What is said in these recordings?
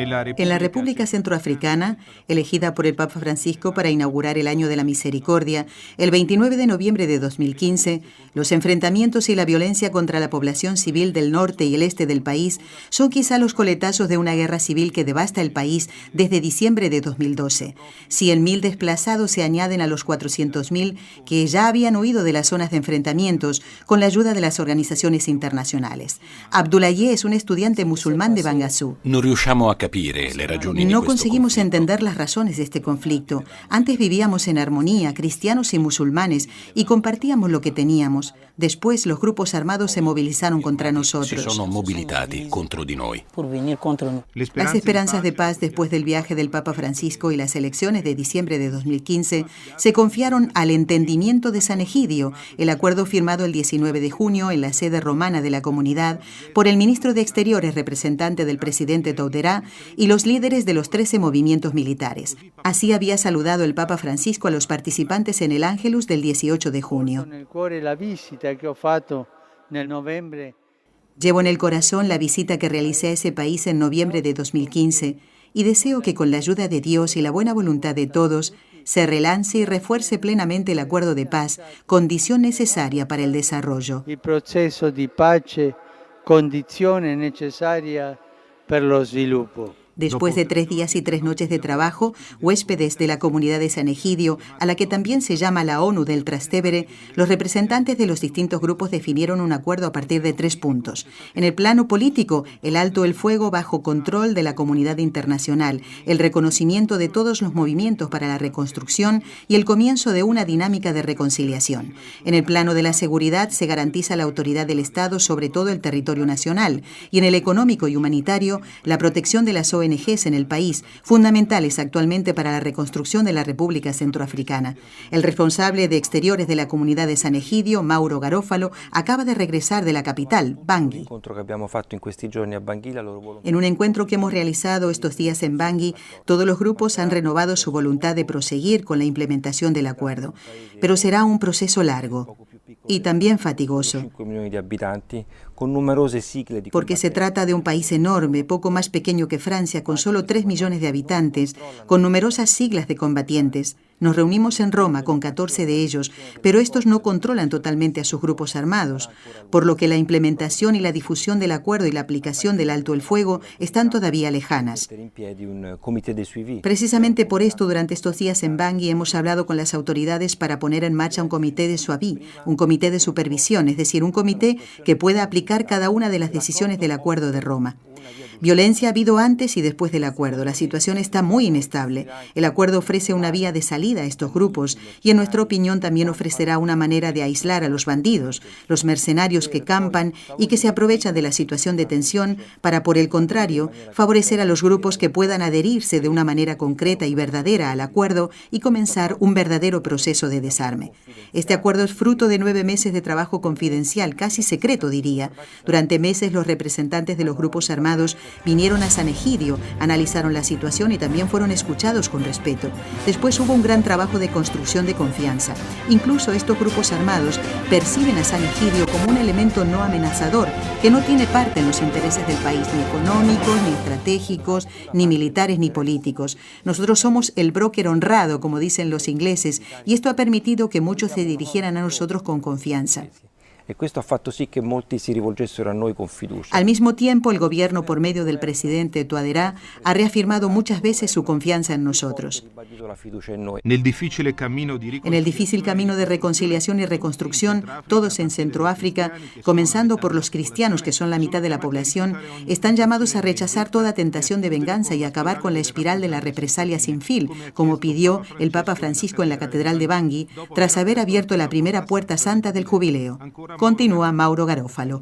En la República Centroafricana, elegida por el Papa Francisco para inaugurar el Año de la Misericordia, el 29 de noviembre de 2015, los enfrentamientos y la violencia contra la población civil del norte y el este del país son quizá los coletazos de una guerra civil que devasta el país desde diciembre de 2012. 100.000 desplazados se añaden a los 400.000 que ya habían huido de las zonas de enfrentamientos con la ayuda de las organizaciones internacionales. Abdoulaye es un estudiante musulmán de Bangassou. No conseguimos entender las razones de este conflicto. Antes vivíamos en armonía, cristianos y musulmanes, y compartíamos lo que teníamos. Después los grupos armados se movilizaron contra nosotros. Las esperanzas de paz después del viaje del Papa Francisco y las elecciones de diciembre de 2015 se confiaron al entendimiento de San Egidio, el acuerdo firmado el 19 de junio en la sede romana de la comunidad por el ministro de Exteriores, representante del presidente Touadéra, y los líderes de los 13 movimientos militares. Así había saludado el Papa Francisco a los participantes en el Ángelus del 18 de junio. Llevo en el corazón la visita que realicé a ese país en noviembre de 2015 y deseo que con la ayuda de Dios y la buena voluntad de todos se relance y refuerce plenamente el acuerdo de paz, condición necesaria para el desarrollo. El proceso de paz, condición necesaria para el desarrollo. Después de 3 días y 3 noches de trabajo, huéspedes de la comunidad de San Egidio, a la que también se llama la ONU del Trastevere, los representantes de los distintos grupos definieron un acuerdo a partir de 3 puntos. En el plano político, el alto el fuego bajo control de la comunidad internacional, el reconocimiento de todos los movimientos para la reconstrucción y el comienzo de una dinámica de reconciliación. En el plano de la seguridad, se garantiza la autoridad del Estado sobre todo el territorio nacional, y en el económico y humanitario, la protección de las ONGs en el país, fundamentales actualmente para la reconstrucción de la República Centroafricana. El responsable de Exteriores de la comunidad de San Egidio, Mauro Garófalo, acaba de regresar de la capital, Bangui. En un encuentro que hemos realizado estos días en Bangui, todos los grupos han renovado su voluntad de proseguir con la implementación del acuerdo. Pero será un proceso largo y también fatigoso, porque se trata de un país enorme, poco más pequeño que Francia, con solo 3 millones de habitantes, con numerosas siglas de combatientes. Nos reunimos en Roma con 14 de ellos, pero estos no controlan totalmente a sus grupos armados, por lo que la implementación y la difusión del acuerdo y la aplicación del alto el fuego están todavía lejanas. Precisamente por esto, durante estos días en Bangui hemos hablado con las autoridades para poner en marcha un comité de suaví, un comité de supervisión, es decir, un comité que pueda aplicar cada una de las decisiones del Acuerdo de Roma. Violencia ha habido antes y después del acuerdo. La situación está muy inestable. El acuerdo ofrece una vía de salida a estos grupos y, en nuestra opinión, también ofrecerá una manera de aislar a los bandidos, los mercenarios que campan y que se aprovechan de la situación de tensión para, por el contrario, favorecer a los grupos que puedan adherirse de una manera concreta y verdadera al acuerdo y comenzar un verdadero proceso de desarme. Este acuerdo es fruto de 9 meses de trabajo confidencial, casi secreto, diría. Durante meses, los representantes de los grupos armados vinieron a San Egidio, analizaron la situación y también fueron escuchados con respeto. Después hubo un gran trabajo de construcción de confianza. Incluso estos grupos armados perciben a San Egidio como un elemento no amenazador, que no tiene parte en los intereses del país, ni económicos, ni estratégicos, ni militares, ni políticos. Nosotros somos el broker honrado, como dicen los ingleses, y esto ha permitido que muchos se dirigieran a nosotros con confianza. Al mismo tiempo, el gobierno, por medio del presidente Touadéra, ha reafirmado muchas veces su confianza en nosotros. En el difícil camino de reconciliación y reconstrucción, todos en Centroáfrica, comenzando por los cristianos, que son la mitad de la población, están llamados a rechazar toda tentación de venganza y acabar con la espiral de la represalia sin fin, como pidió el Papa Francisco en la Catedral de Bangui, tras haber abierto la primera puerta santa del jubileo. Continúa Mauro Garófalo.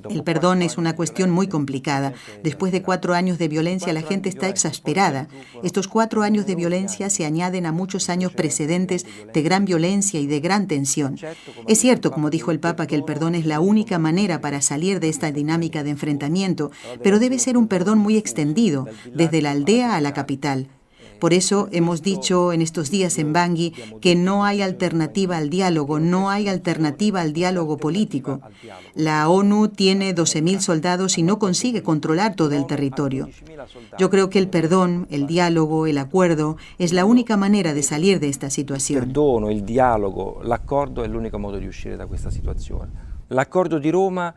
El perdón es una cuestión muy complicada. Después de 4 años de violencia, la gente está exasperada. Estos 4 años de violencia se añaden a muchos años precedentes de gran violencia y de gran tensión. Es cierto, como dijo el Papa, que el perdón es la única manera para salir de esta dinámica de enfrentamiento, pero debe ser un perdón muy extendido, desde la aldea a la capital. Por eso hemos dicho en estos días en Bangui que no hay alternativa al diálogo, no hay alternativa al diálogo político. La ONU tiene 12.000 soldados y no consigue controlar todo el territorio. Yo creo que el perdón, el diálogo, el acuerdo es la única manera de salir de esta situación. Il perdono, il dialogo, l'accordo è l'unico modo di uscire da questa situazione. L'accordo di Roma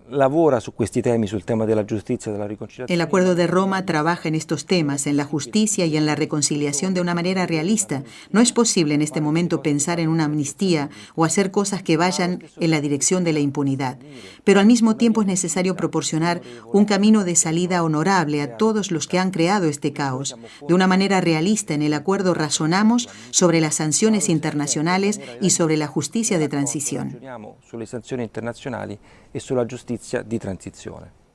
lavora su questi temi, sul tema della giustizia e della riconciliazione. El Acuerdo de Roma trabaja en estos temas, en la justicia y en la reconciliación de una manera realista. No es posible en este momento pensar en una amnistía o hacer cosas que vayan en la dirección de la impunidad. Pero al mismo tiempo es necesario proporcionar un camino de salida honorable a todos los que han creado este caos. De una manera realista, en el acuerdo razonamos sobre las sanciones internacionales y sobre la justicia de transición. Sulle sanzioni internazionali e sulla giustizia di transizione.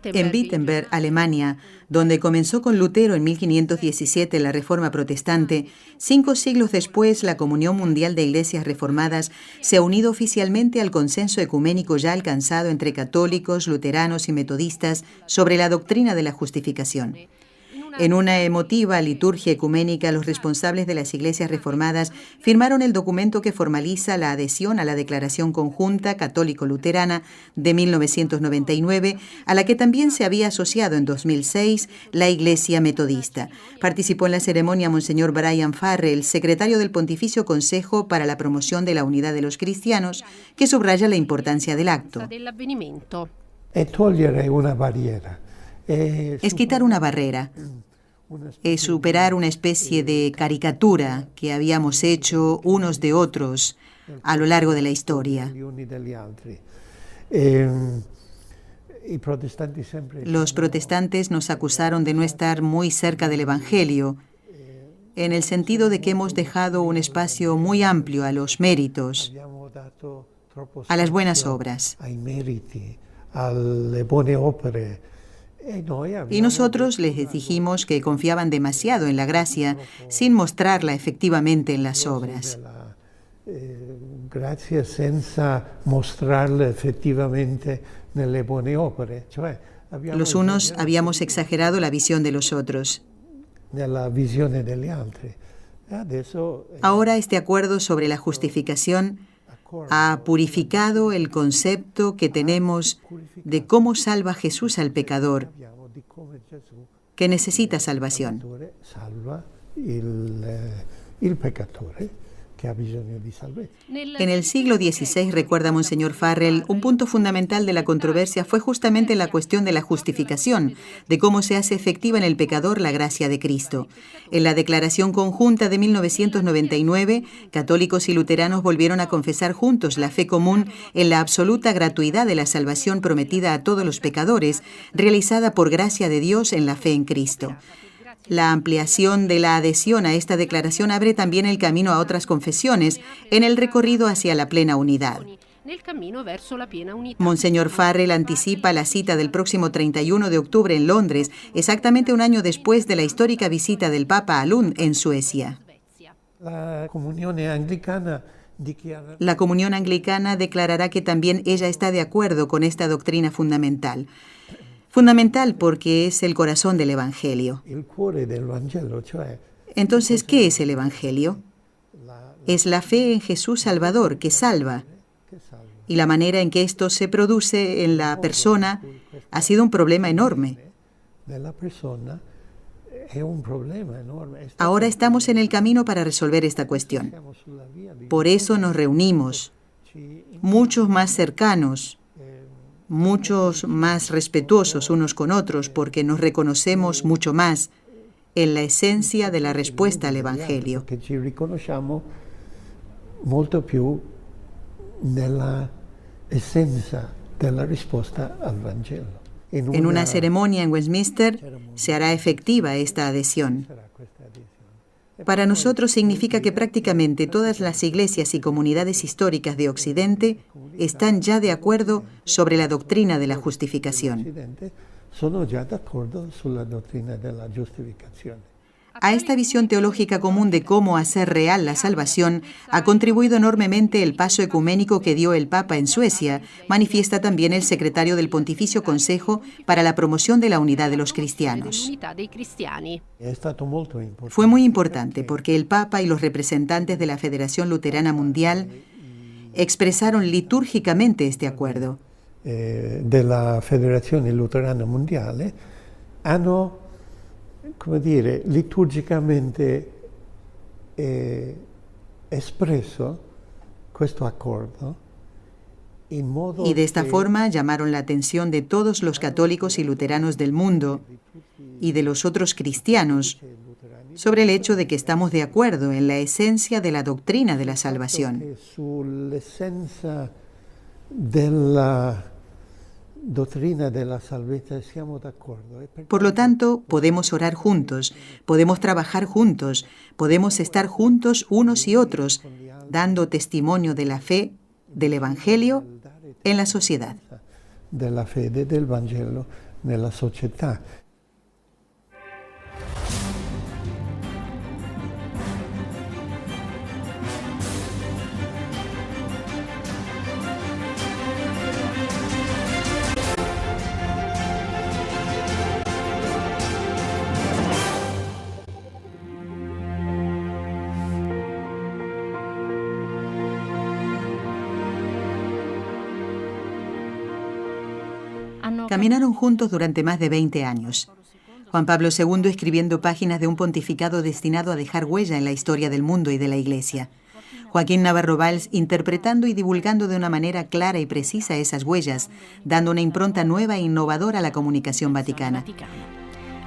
En Wittenberg, Alemania, donde comenzó con Lutero en 1517 la Reforma Protestante, 5 siglos después la Comunión Mundial de Iglesias Reformadas se ha unido oficialmente al consenso ecuménico ya alcanzado entre católicos, luteranos y metodistas sobre la doctrina de la justificación. En una emotiva liturgia ecuménica, los responsables de las iglesias reformadas firmaron el documento que formaliza la adhesión a la Declaración Conjunta Católico-Luterana de 1999, a la que también se había asociado en 2006 la Iglesia Metodista. Participó en la ceremonia Monseñor Brian Farrell, secretario del Pontificio Consejo para la Promoción de la Unidad de los Cristianos, que subraya la importancia del acto. Es quitar una barrera, es superar una especie de caricatura que habíamos hecho unos de otros a lo largo de la historia. Los protestantes nos acusaron de no estar muy cerca del Evangelio, en el sentido de que hemos dejado un espacio muy amplio a los méritos, a las buenas obras. Y nosotros les dijimos que confiaban demasiado en la gracia sin mostrarla efectivamente en las obras. Grazie senza mostrarla effettivamente nelle buone opere. Los unos habíamos exagerado la visión de los otros. Nella visione degli altri. Ahora este acuerdo sobre la justificación ha purificado el concepto que tenemos de cómo salva Jesús al pecador, que necesita salvación. Salva il peccatore que ha bisogno di salvezza. En el siglo XVI, recuerda Monseñor Farrell, un punto fundamental de la controversia fue justamente la cuestión de la justificación, de cómo se hace efectiva en el pecador la gracia de Cristo. En la Declaración Conjunta de 1999, católicos y luteranos volvieron a confesar juntos la fe común en la absoluta gratuidad de la salvación prometida a todos los pecadores, realizada por gracia de Dios en la fe en Cristo. La ampliación de la adhesión a esta declaración abre también el camino a otras confesiones en el recorrido hacia la plena unidad. Monseñor Farrell anticipa la cita del próximo 31 de octubre en Londres, exactamente un año después de la histórica visita del Papa a Lund, en Suecia. La Comunión Anglicana declarará que también ella está de acuerdo con esta doctrina fundamental. Fundamental porque es el corazón del Evangelio. Entonces, ¿qué es el Evangelio? Es la fe en Jesús Salvador, que salva. Y la manera en que esto se produce en la persona ha sido un problema enorme. Ahora estamos en el camino para resolver esta cuestión. Por eso nos reunimos, muchos más cercanos, muchos más respetuosos unos con otros, porque nos reconocemos mucho más en la esencia de la respuesta al Evangelio. Che ci riconosciamo molto più nella essenza della risposta al Vangelo. En una ceremonia en Westminster se hará efectiva esta adhesión. Para nosotros significa que prácticamente todas las iglesias y comunidades históricas de Occidente están ya de acuerdo sobre la doctrina de la justificación. Sono già d'accordo sulla dottrina della giustificazione. A esta visión teológica común de cómo hacer real la salvación ha contribuido enormemente el paso ecuménico que dio el Papa en Suecia, manifiesta también el secretario del Pontificio Consejo para la Promoción de la Unidad de los Cristianos. Fue muy importante porque el Papa y los representantes de la Federación Luterana Mundial expresaron litúrgicamente este acuerdo. Della Federazione Luterana Mondiale hanno, come dire, liturgicamente espresso questo accordo in modo y de esta forma llamaron la atención de todos los católicos y luteranos del mundo y de los otros cristianos sobre el hecho de que estamos de acuerdo en la esencia de la doctrina de la salvación. Sull'essenza della dottrina della salvezza siamo d'accordo. Por lo tanto, podemos orar juntos, podemos trabajar juntos, podemos estar juntos unos y otros, dando testimonio de la fe, del Evangelio, en la sociedad. Della fede del Vangelo nella società. Caminaron juntos durante más de 20 años. Juan Pablo II escribiendo páginas de un pontificado destinado a dejar huella en la historia del mundo y de la Iglesia. Joaquín Navarro Valls interpretando y divulgando de una manera clara y precisa esas huellas, dando una impronta nueva e innovadora a la comunicación vaticana.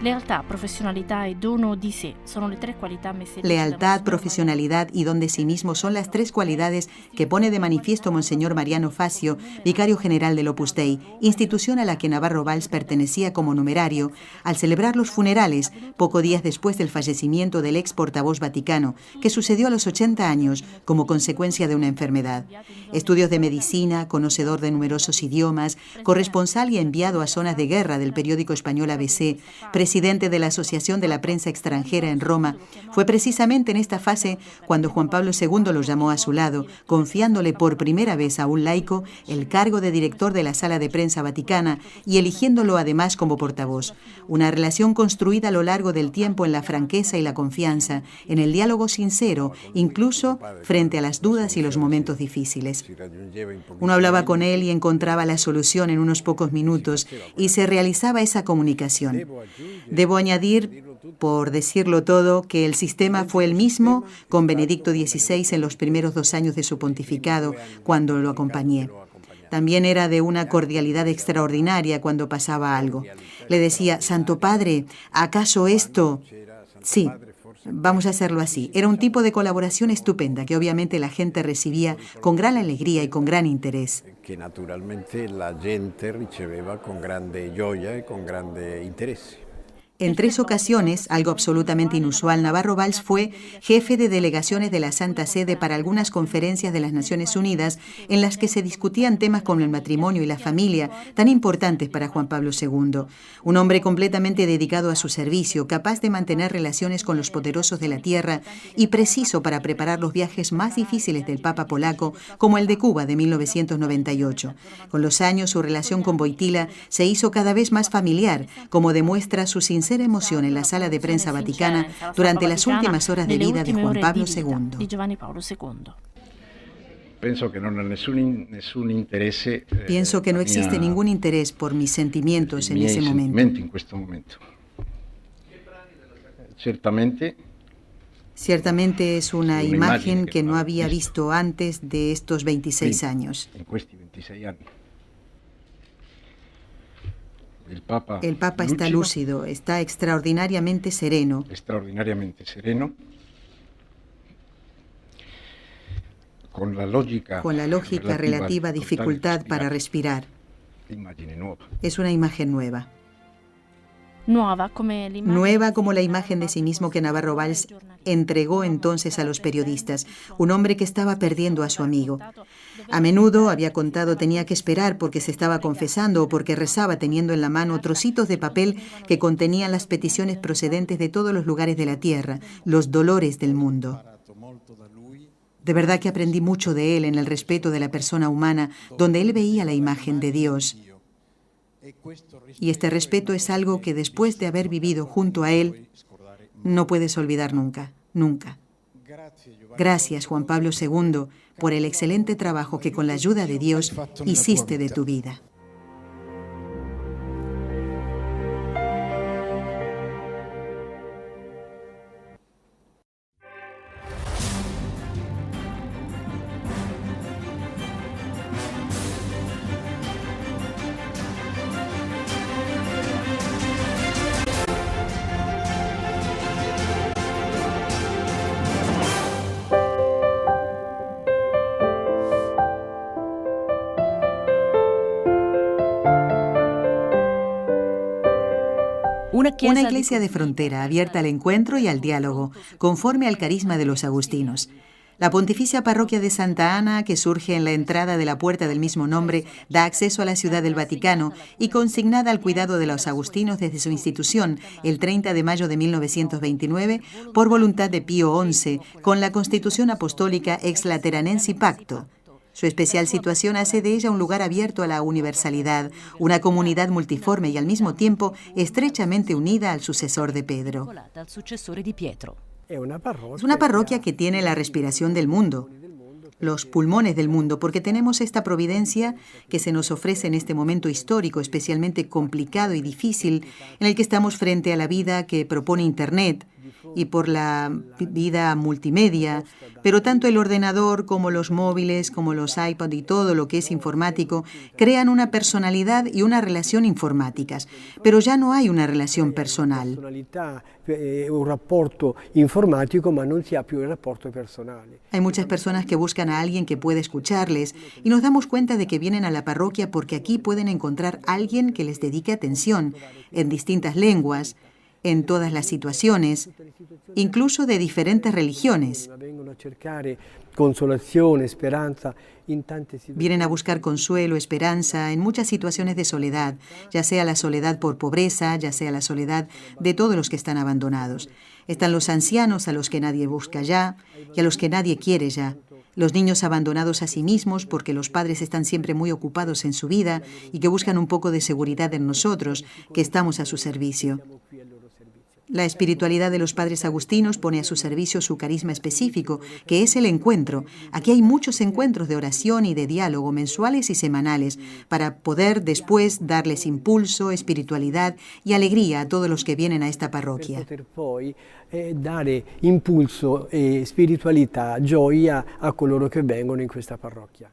Lealtad, profesionalidad y dono di sé son las tres cualidades messe. Lealtad, profesionalidad y don de sí mismo son las tres cualidades que pone de manifiesto Monseñor Mariano Facio, vicario general del Opus Dei, institución a la que Navarro Valls pertenecía como numerario, al celebrar los funerales, pocos días después del fallecimiento del ex portavoz vaticano, que sucedió a los 80 años como consecuencia de una enfermedad. Estudios de medicina, conocedor de numerosos idiomas, corresponsal y enviado a zonas de guerra del periódico español ABC, presidente de la Asociación de la Prensa Extranjera en Roma, fue precisamente en esta fase cuando Juan Pablo II lo llamó a su lado, confiándole por primera vez a un laico el cargo de director de la Sala de Prensa Vaticana y eligiéndolo además como portavoz. Una relación construida a lo largo del tiempo en la franqueza y la confianza, en el diálogo sincero, incluso frente a las dudas y los momentos difíciles. Uno hablaba con él y encontraba la solución en unos pocos minutos y se realizaba esa comunicación. Debo añadir, por decirlo todo, que el sistema fue el mismo con Benedicto XVI en los primeros 2 años de su pontificado, cuando lo acompañé. También era de una cordialidad extraordinaria cuando pasaba algo. Le decía, Santo Padre, ¿acaso esto? Sí, vamos a hacerlo así. Era un tipo de colaboración estupenda que obviamente la gente recibía con gran alegría y con gran interés. Que naturalmente la gente riceveva con grande gioia y con grande interesse. En 3 ocasiones, algo absolutamente inusual, Navarro Valls fue jefe de delegaciones de la Santa Sede para algunas conferencias de las Naciones Unidas en las que se discutían temas como el matrimonio y la familia, tan importantes para Juan Pablo II. Un hombre completamente dedicado a su servicio, capaz de mantener relaciones con los poderosos de la tierra y preciso para preparar los viajes más difíciles del Papa polaco, como el de Cuba de 1998. Con los años, su relación con Wojtyła se hizo cada vez más familiar, como demuestra su sincera emoción en la Sala de Prensa Vaticana durante las últimas horas de vida de Juan Pablo II. Pienso que no existe ningún interés por mis sentimientos en ese momento. Ciertamente es una imagen que no había visto antes de estos 26 años. El Papa está lúcido, está extraordinariamente sereno. Con la lógica relativa dificultad para respirar. Es una imagen nueva. Nueva como la imagen de sí mismo que Navarro Valls entregó entonces a los periodistas, un hombre que estaba perdiendo a su amigo. A menudo, había contado, tenía que esperar porque se estaba confesando o porque rezaba teniendo en la mano trocitos de papel que contenían las peticiones procedentes de todos los lugares de la tierra, los dolores del mundo. De verdad que aprendí mucho de él en el respeto de la persona humana, donde él veía la imagen de Dios. Y este respeto es algo que después de haber vivido junto a él, no puedes olvidar nunca, nunca. Gracias, Juan Pablo II, por el excelente trabajo que con la ayuda de Dios hiciste de tu vida. Una iglesia de frontera abierta al encuentro y al diálogo, conforme al carisma de los agustinos. La Pontificia Parroquia de Santa Ana, que surge en la entrada de la puerta del mismo nombre, da acceso a la Ciudad del Vaticano y consignada al cuidado de los agustinos desde su institución el 30 de mayo de 1929 por voluntad de Pío XI, con la Constitución Apostólica Ex Lateranensi Pacto. Su especial situación hace de ella un lugar abierto a la universalidad, una comunidad multiforme y al mismo tiempo estrechamente unida al sucesor de Pedro. Es una parroquia que tiene la respiración del mundo, los pulmones del mundo, porque tenemos esta providencia que se nos ofrece en este momento histórico, especialmente complicado y difícil, en el que estamos frente a la vida que propone Internet, y por la vida multimedia, pero tanto el ordenador como los móviles, como los iPod y todo lo que es informático, crean una personalidad y una relación informáticas, pero ya no hay una relación personal. Un rapporto informatico, ma non si ha più il rapporto personale. Hay muchas personas que buscan a alguien que pueda escucharles y nos damos cuenta de que vienen a la parroquia porque aquí pueden encontrar a alguien que les dedique atención en distintas lenguas, en todas las situaciones, incluso de diferentes religiones. Vienen a buscar consuelo, esperanza en muchas situaciones de soledad, ya sea la soledad por pobreza, ya sea la soledad de todos los que están abandonados. Están los ancianos a los que nadie busca ya y a los que nadie quiere ya. Los niños abandonados a sí mismos porque los padres están siempre muy ocupados en su vida y que buscan un poco de seguridad en nosotros, que estamos a su servicio. La espiritualidad de los padres agustinos pone a su servicio su carisma específico, que es el encuentro. Aquí hay muchos encuentros de oración y de diálogo mensuales y semanales para poder después darles impulso, espiritualidad y alegría a todos los que vienen a esta parroquia. Dare impulso e spiritualità, gioia a coloro che vengono in questa parrocchia.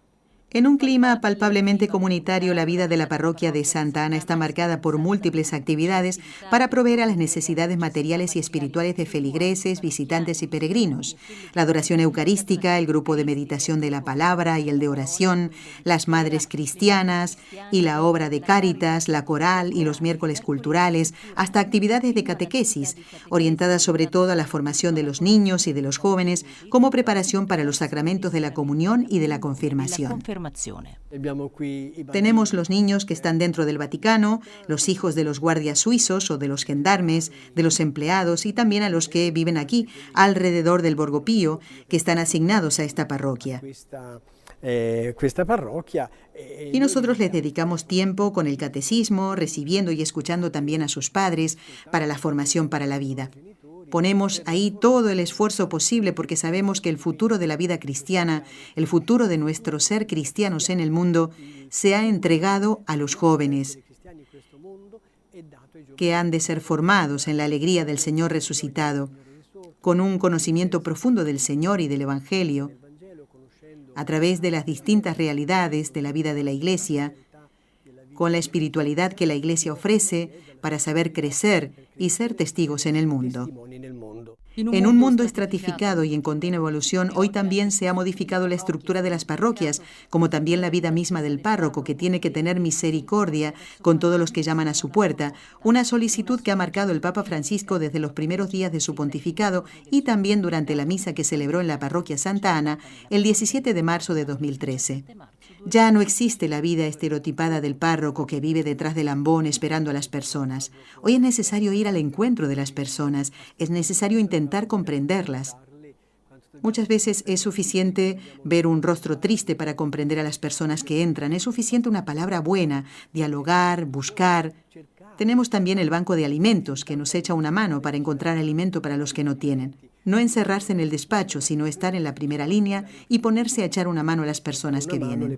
En un clima palpablemente comunitario, la vida de la parroquia de Santa Ana está marcada por múltiples actividades para proveer a las necesidades materiales y espirituales de feligreses, visitantes y peregrinos. La adoración eucarística, el grupo de meditación de la palabra y el de oración, las madres cristianas y la obra de Cáritas, la coral y los miércoles culturales, hasta actividades de catequesis, orientadas sobre todo a la formación de los niños y de los jóvenes como preparación para los sacramentos de la comunión y de la confirmación. Tenemos los niños que están dentro del Vaticano, los hijos de los guardias suizos o de los gendarmes, de los empleados y también a los que viven aquí, alrededor del Borgo Pío, que están asignados a esta parroquia. Y nosotros les dedicamos tiempo con el catecismo, recibiendo y escuchando también a sus padres para la formación para la vida. Ponemos ahí todo el esfuerzo posible porque sabemos que el futuro de la vida cristiana, el futuro de nuestro ser cristianos en el mundo, se ha entregado a los jóvenes, que han de ser formados en la alegría del Señor resucitado, con un conocimiento profundo del Señor y del a través de las distintas realidades de la vida de la Iglesia, con la espiritualidad que la Iglesia ofrece para saber crecer y ser testigos en el mundo. En un mundo estratificado y en continua evolución, hoy también se ha modificado la estructura de las parroquias, como también la vida misma del párroco, que tiene que tener misericordia con todos los que llaman a su puerta, una solicitud que ha marcado el Papa Francisco desde los primeros días de su pontificado y también durante la misa que celebró en la parroquia Santa Ana el 17 de marzo de 2013. Ya no existe la vida estereotipada del párroco que vive detrás del ambón esperando a las personas. Hoy es necesario ir al encuentro de las personas, es necesario intentar comprenderlas. Muchas veces es suficiente ver un rostro triste para comprender a las personas que entran, es suficiente una palabra buena, dialogar, buscar. Tenemos también el banco de alimentos que nos echa una mano para encontrar alimento para los que no tienen. No encerrarse en el despacho, sino estar en la primera línea y ponerse a echar una mano a las personas que vienen.